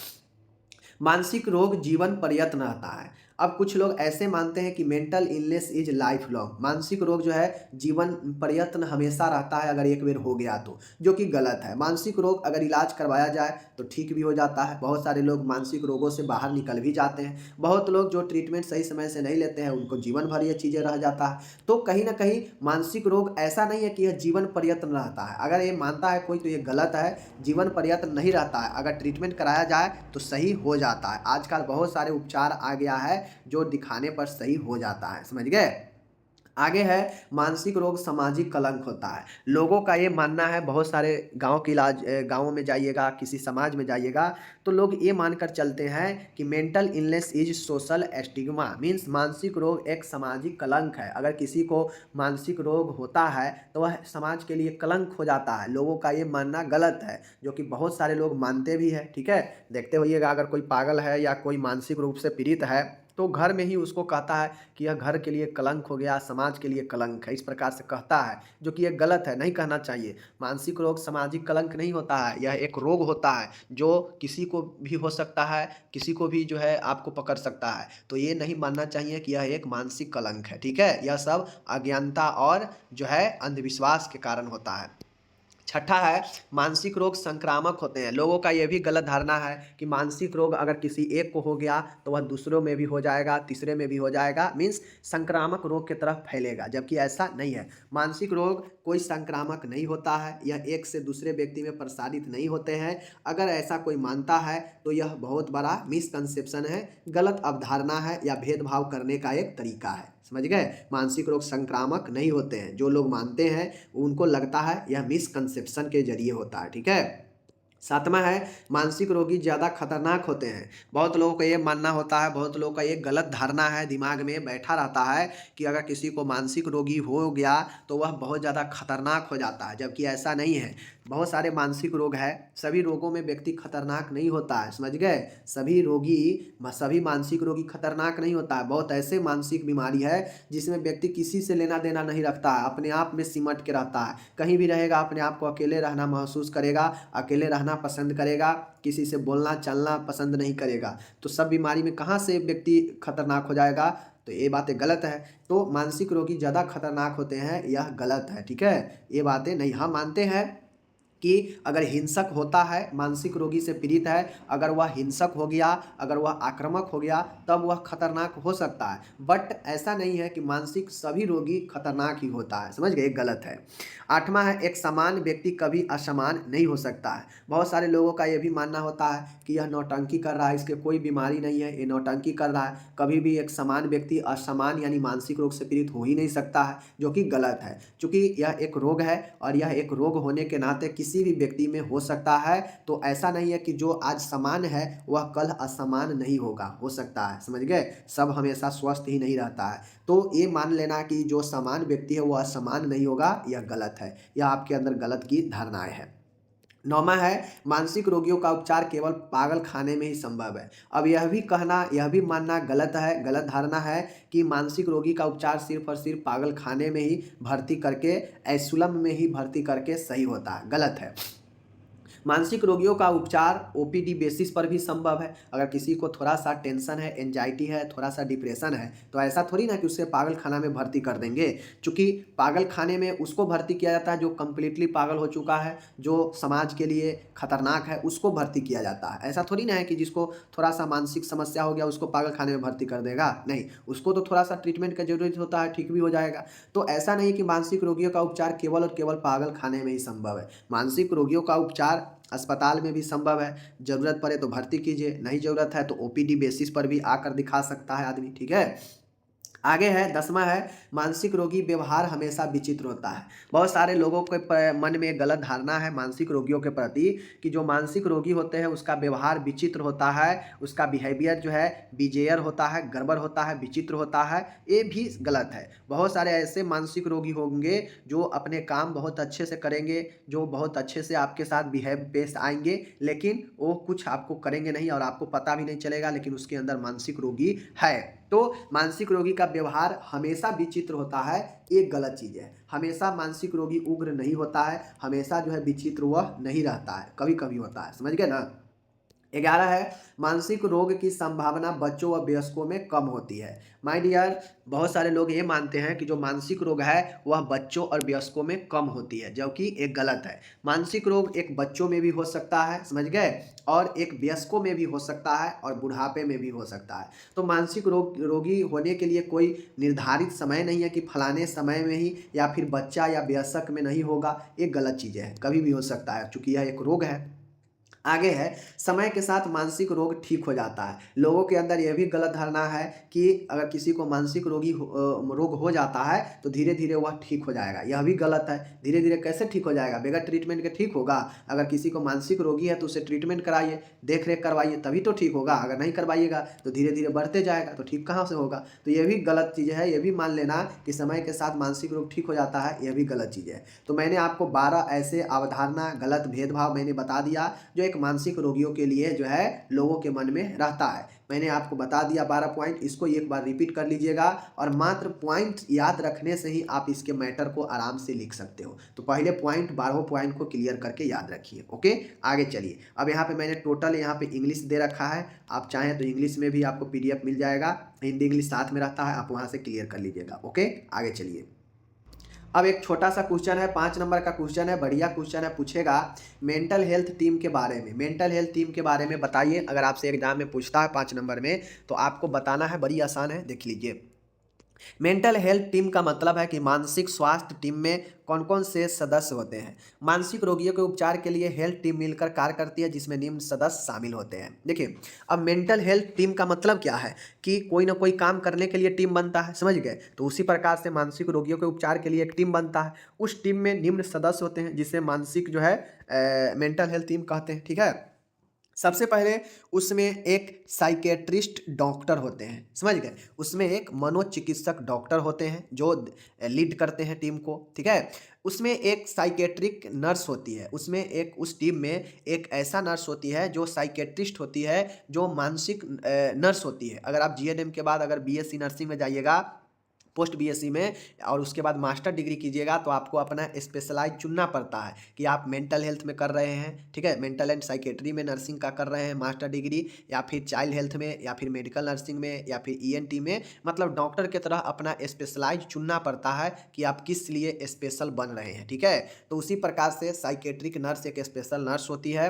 मानसिक रोग जीवन पर्यंत रहता है। अब कुछ लोग ऐसे मानते हैं कि mental illness is life long, मानसिक रोग जो है जीवन पर्यंत हमेशा रहता है अगर एक बार हो गया तो, जो कि गलत है। मानसिक रोग अगर इलाज करवाया जाए तो ठीक भी हो जाता है। बहुत सारे लोग मानसिक रोगों से बाहर निकल भी जाते हैं। बहुत लोग जो ट्रीटमेंट सही समय से नहीं लेते हैं उनको जीवन भर ये चीज़ें रह जाता है। तो कहीं ना कहीं मानसिक रोग ऐसा नहीं है कि यह जीवन पर्यंत रहता है। अगर ये मानता है कोई तो ये गलत है, जीवन पर्यंत नहीं रहता है। अगर ट्रीटमेंट कराया जाए तो सही हो जाता है। आजकल बहुत सारे उपचार आ गया है जो दिखाने पर सही हो जाता है, समझ गए? आगे है, मानसिक रोग सामाजिक कलंक होता है। लोगों का ये मानना है, बहुत सारे गाँव के गाँवों में जाइएगा, किसी समाज में जाइएगा तो लोग ये मानकर चलते हैं कि mental illness is social stigma, means मानसिक रोग एक सामाजिक कलंक है। अगर किसी को मानसिक रोग होता है तो वह समाज के लिए कलंक हो जाता है। लोगों का ये मानना गलत है, जो कि बहुत सारे लोग मानते भी हैं, ठीक है? देखते होइएगा, अगर कोई पागल है या कोई मानसिक रूप से पीड़ित है तो घर में ही उसको कहता है कि यह घर के लिए कलंक हो गया, समाज के लिए कलंक है, इस प्रकार से कहता है, जो कि ये गलत है, नहीं कहना चाहिए। मानसिक रोग सामाजिक कलंक नहीं होता है, यह एक रोग होता है जो किसी को भी हो सकता है, किसी को भी जो है आपको पकड़ सकता है। तो ये नहीं मानना चाहिए कि यह एक मानसिक कलंक है, ठीक है? यह सब अज्ञानता और जो है अंधविश्वास के कारण होता है। छठा है, मानसिक रोग संक्रामक होते हैं। लोगों का यह भी गलत धारणा है कि मानसिक रोग अगर किसी एक को हो गया तो वह दूसरों में भी हो जाएगा, तीसरे में भी हो जाएगा, मीन्स संक्रामक रोग की तरफ फैलेगा, जबकि ऐसा नहीं है। मानसिक रोग कोई संक्रामक नहीं होता है, यह एक से दूसरे व्यक्ति में प्रसारित नहीं होते हैं। अगर ऐसा कोई मानता है तो यह बहुत बड़ा मिसकंसेप्शन है, गलत अवधारणा है या भेदभाव करने का एक तरीका है, समझ गए? मानसिक रोग संक्रामक नहीं होते हैं। जो लोग मानते हैं उनको लगता है यह मिसकंसेप्शन के जरिए होता है, ठीक है? सातवां है, मानसिक रोगी ज़्यादा खतरनाक होते हैं। बहुत लोगों का ये मानना होता है, बहुत लोगों का ये गलत धारणा है, दिमाग में बैठा रहता है कि अगर किसी को मानसिक रोगी हो गया तो वह बहुत ज़्यादा खतरनाक हो जाता है, जबकि ऐसा नहीं है। बहुत सारे मानसिक रोग है, सभी रोगों में व्यक्ति खतरनाक नहीं होता है, समझ गए? सभी मानसिक रोगी खतरनाक नहीं होता है। बहुत ऐसे मानसिक बीमारी है जिसमें व्यक्ति किसी से लेना देना नहीं रखता है, अपने आप में सिमट के रहता है, कहीं भी रहेगा अपने आप को अकेले रहना महसूस करेगा, अकेले रहना पसंद करेगा, किसी से बोलना चलना पसंद नहीं करेगा। तो सब बीमारी में कहाँ से व्यक्ति खतरनाक हो जाएगा? तो ये बातें गलत है। तो मानसिक रोगी ज़्यादा खतरनाक होते हैं, यह गलत है, ठीक है? ये बातें नहीं, हम मानते हैं कि अगर हिंसक होता है, मानसिक रोगी से पीड़ित है, अगर वह हिंसक हो गया, अगर वह आक्रामक हो गया, तब वह खतरनाक हो सकता है। बट ऐसा नहीं है कि मानसिक सभी रोगी खतरनाक ही होता है, समझ गए, गलत है। आठवां है, एक समान व्यक्ति कभी असमान नहीं हो सकता है। बहुत सारे लोगों का यह भी मानना होता है कि यह नौटंकी कर रहा है, इसके कोई बीमारी नहीं है, ये नौटंकी कर रहा है। कभी भी एक समान व्यक्ति असमान यानी मानसिक रोग से पीड़ित हो ही नहीं सकता है, जो कि गलत है। चूंकि यह एक रोग है और यह एक रोग होने के नाते किसी भी व्यक्ति में हो सकता है, तो ऐसा नहीं है कि जो आज समान है वह कल असमान नहीं होगा, हो सकता है, समझ गए। सब हमेशा स्वस्थ ही नहीं रहता है। तो ये मान लेना कि जो समान व्यक्ति है वह असमान नहीं होगा, यह गलत है। यह आपके अंदर गलत की धारणाएं हैं। नौमा है, मानसिक रोगियों का उपचार केवल पागल खाने में ही संभव है। अब यह भी कहना, यह भी मानना गलत है, गलत धारणा है कि मानसिक रोगी का उपचार सिर्फ और सिर्फ पागल खाने में ही भर्ती करके, एसुलम में ही भर्ती करके सही होता है, गलत है। मानसिक रोगियों का उपचार ओपीडी बेसिस पर भी संभव है। अगर किसी को थोड़ा सा टेंशन है, एंजाइटी है, थोड़ा सा डिप्रेशन है, तो ऐसा थोड़ी ना कि उससे पागल खाना में भर्ती कर देंगे। चूंकि पागल खाने में उसको भर्ती किया जाता है जो कम्प्लीटली पागल हो चुका है, जो समाज के लिए खतरनाक है, उसको भर्ती किया जाता है। ऐसा थोड़ी ना है कि जिसको थोड़ा सा मानसिक समस्या हो गया उसको पागल खाने में भर्ती कर देगा, नहीं, उसको तो थोड़ा सा ट्रीटमेंट का जरूरत होता है, ठीक भी हो जाएगा। तो ऐसा नहीं कि मानसिक रोगियों का उपचार केवल और केवल पागल खाने में ही संभव है। मानसिक रोगियों का उपचार अस्पताल में भी संभव है, ज़रूरत पड़े तो भर्ती कीजिए, नहीं ज़रूरत है तो ओपीडी बेसिस पर भी आकर दिखा सकता है आदमी, ठीक है। आगे है, 10वां है, मानसिक रोगी व्यवहार हमेशा विचित्र होता है। बहुत सारे लोगों के मन में गलत धारणा है मानसिक रोगियों के प्रति कि जो मानसिक रोगी होते हैं उसका व्यवहार विचित्र होता है, उसका बिहेवियर जो है बिजेयर होता है, गड़बड़ होता है, विचित्र होता है। ये भी गलत है। बहुत सारे ऐसे मानसिक रोगी होंगे जो अपने काम बहुत अच्छे से करेंगे, जो बहुत अच्छे से आपके साथ बिहेव पेश आएंगे, लेकिन वो कुछ आपको करेंगे नहीं और आपको पता भी नहीं चलेगा, लेकिन उसके अंदर मानसिक रोगी है। तो मानसिक रोगी का व्यवहार हमेशा विचित्र होता है, एक गलत चीज़ है। हमेशा मानसिक रोगी उग्र नहीं होता है, हमेशा जो है विचित्र वह नहीं रहता है, कभी कभी होता है, समझ गए ना। 11 है, मानसिक रोग की संभावना बच्चों व वयस्कों में कम होती है। माय डियर, बहुत सारे लोग ये मानते हैं कि जो मानसिक रोग है वह बच्चों और वयस्कों में कम होती है, जो कि एक गलत है। मानसिक रोग एक बच्चों में भी हो सकता है, समझ गए, और एक वयस्कों में भी हो सकता है और बुढ़ापे में भी हो सकता है। तो मानसिक रोगी होने के लिए कोई निर्धारित समय नहीं है कि फलाने समय में ही या फिर बच्चा या वयस्क में नहीं होगा, ये गलत चीज़ें हैं, कभी भी हो सकता है, चूँकि यह एक रोग है। आगे है, समय के साथ मानसिक रोग ठीक हो जाता है। लोगों के अंदर यह भी गलत धारणा है कि अगर किसी को मानसिक रोग हो जाता है तो धीरे धीरे वह ठीक हो जाएगा, यह भी गलत है। धीरे धीरे कैसे ठीक हो जाएगा, बगैर ट्रीटमेंट के ठीक होगा? अगर किसी को मानसिक रोगी है तो उसे ट्रीटमेंट कराइए, देख रेख करवाइए, तभी तो ठीक होगा। अगर नहीं करवाइएगा तो धीरे धीरे बढ़ते जाएगा, तो ठीक कहाँ से होगा? तो यह भी गलत चीज़ है। यह भी मान लेना कि समय के साथ मानसिक रोग ठीक हो जाता है, यह भी गलत चीज़ है। तो मैंने आपको 12 ऐसे अवधारणा, गलत भेदभाव मैंने बता दिया जो एक मानसिक रोगियों के लिए जो है लोगों के मन में रहता है। मैंने आपको बता दिया 12 पॉइंट, इसको एक बार रिपीट कर लीजिएगा और मात्र पॉइंट याद रखने से ही आप इसके मैटर को आराम से लिख सकते हो। तो पहले पॉइंट, 12 पॉइंट को क्लियर करके याद रखिए। ओके, आगे चलिए। अब यहाँ पे मैंने टोटल यहाँ पे इंग्लिश दे रखा है, आप चाहें तो इंग्लिश में भी आपको PDF मिल जाएगा, हिंदी इंग्लिश साथ में रहता है, आप वहाँ से क्लियर कर लीजिएगा। ओके, आगे चलिए। अब एक छोटा सा क्वेश्चन है, 5 नंबर का क्वेश्चन है, बढ़िया क्वेश्चन है। पूछेगा मेंटल हेल्थ टीम के बारे में। मेंटल हेल्थ टीम के बारे में बताइए। अगर आपसे एग्जाम में पूछता है 5 नंबर में तो आपको बताना है, बड़ी आसान है, देख लीजिए। मेंटल हेल्थ टीम का मतलब है कि मानसिक स्वास्थ्य टीम में कौन कौन से सदस्य होते हैं। मानसिक रोगियों के उपचार के लिए हेल्थ टीम मिलकर कार्य करती है, जिसमें निम्न सदस्य शामिल होते हैं। देखिए, अब मेंटल हेल्थ टीम का मतलब क्या है कि कोई ना कोई काम करने के लिए टीम बनता है, समझ गए। तो उसी प्रकार से मानसिक रोगियों के उपचार के लिए एक टीम बनता है, उस टीम में निम्न सदस्य होते हैं जिसे मानसिक जो है मेंटल हेल्थ टीम कहते हैं, ठीक है। सबसे पहले उसमें एक साइकेट्रिस्ट डॉक्टर होते हैं, समझ गए। उसमें एक मनोचिकित्सक डॉक्टर होते हैं जो लीड करते हैं टीम को, ठीक है। उसमें एक साइकेट्रिक नर्स होती है, उसमें एक, उस टीम में एक ऐसा नर्स होती है जो साइकेट्रिस्ट होती है, जो मानसिक नर्स होती है। अगर आप GNM के बाद अगर BSc नर्सिंग में जाइएगा, पोस्ट बीएससी में और उसके बाद मास्टर डिग्री कीजिएगा तो आपको अपना स्पेशलाइज चुनना पड़ता है कि आप मेंटल हेल्थ में कर रहे हैं, ठीक है, मेंटल एंड साइकेट्री में नर्सिंग का कर रहे हैं मास्टर डिग्री, या फिर चाइल्ड हेल्थ में, या फिर मेडिकल नर्सिंग में, या फिर ईएनटी में, मतलब डॉक्टर की तरह अपना स्पेशलाइज चुनना पड़ता है कि आप किस लिए स्पेशल बन रहे हैं, ठीक है। तो उसी प्रकार से साइकेट्रिक नर्स एक स्पेशल नर्स होती है,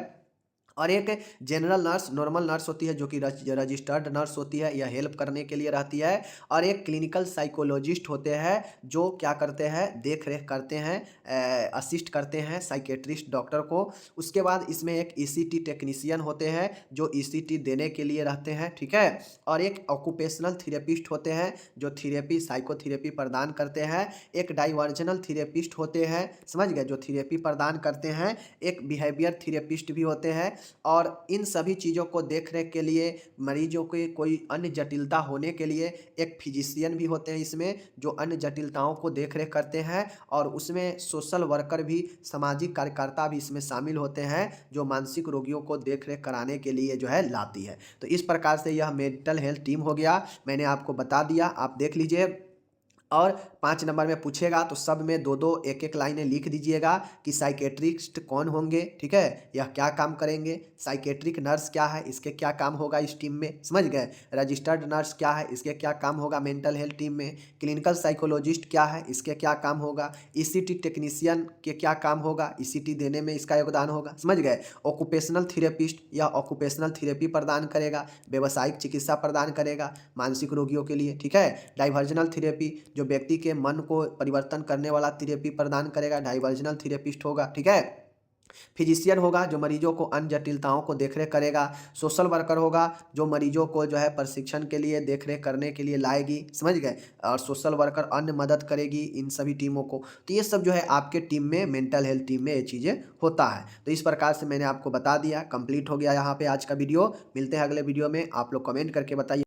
और एक जनरल नर्स नॉर्मल नर्स होती है जो कि रजिस्टर्ड नर्स होती है, यह हेल्प करने के लिए रहती है, और एक क्लिनिकल साइकोलॉजिस्ट होते हैं जो क्या करते हैं, देख रेख करते हैं, असिस्ट करते हैं साइकेट्रिस्ट डॉक्टर को। उसके बाद इसमें एक ईसीटी टेक्नीशियन होते हैं जो ईसीटी देने के लिए रहते हैं, ठीक है, और एक ऑक्यूपेशनल थेरेपिस्ट होते हैं जो थेरेपी साइकोथेरेपी प्रदान करते हैं, एक डाइवर्जनल थेरेपिस्ट होते हैं, समझ गए, जो थेरेपी प्रदान करते हैं, एक बिहेवियर थेरेपिस्ट भी होते हैं, और इन सभी चीज़ों को देख रेख के लिए मरीजों के कोई अन्य जटिलता होने के लिए एक फिजिशियन भी होते हैं इसमें जो अन्य जटिलताओं को देख रेख करते हैं, और उसमें सोशल वर्कर भी, सामाजिक कार्यकर्ता भी इसमें शामिल होते हैं जो मानसिक रोगियों को देख रेख कराने के लिए जो है लाती है। तो इस प्रकार से यह मेंटल हेल्थ टीम हो गया, मैंने आपको बता दिया, आप देख लीजिए। और 5 नंबर में पूछेगा तो सब में दो दो एक एक लाइनें लिख दीजिएगा कि साइकेट्रिस्ट कौन होंगे, ठीक है, यह क्या काम करेंगे, साइकेट्रिक नर्स क्या है, इसके क्या काम होगा इस टीम में, समझ गए, रजिस्टर्ड नर्स क्या है, इसके क्या काम होगा मेंटल हेल्थ टीम में, क्लिनिकल साइकोलॉजिस्ट क्या है, इसके क्या काम होगा, ईसीटी टेक्नीशियन के क्या काम होगा, ईसीटी देने में इसका योगदान होगा, समझ गए, ऑक्यूपेशनल थेरेपिस्ट या ऑक्यूपेशनल थेरेपी प्रदान करेगा, व्यावसायिक चिकित्सा प्रदान करेगा मानसिक रोगियों के लिए, ठीक है, डाइवर्जनल थेरेपी जो व्यक्ति के मन को परिवर्तन करने वाला थेरेपी प्रदान करेगा, डाइवर्जनल थेरेपिस्ट होगा, ठीक है, फिजिशियन होगा जो मरीजों को अन्य जटिलताओं को देखरेख करेगा, सोशल वर्कर होगा जो मरीजों को जो है प्रशिक्षण के लिए देखरेख करने के लिए लाएगी, समझ गए, और सोशल वर्कर अन्य मदद करेगी इन सभी टीमों को। तो ये सब जो है आपके टीम में, मेंटल हेल्थ टीम में ये चीज़ें होता है। तो इस प्रकार से मैंने आपको बता दिया, कंप्लीट हो गया यहाँ पे आज का वीडियो। मिलते हैं अगले वीडियो में, आप लोग कमेंट करके बताइए।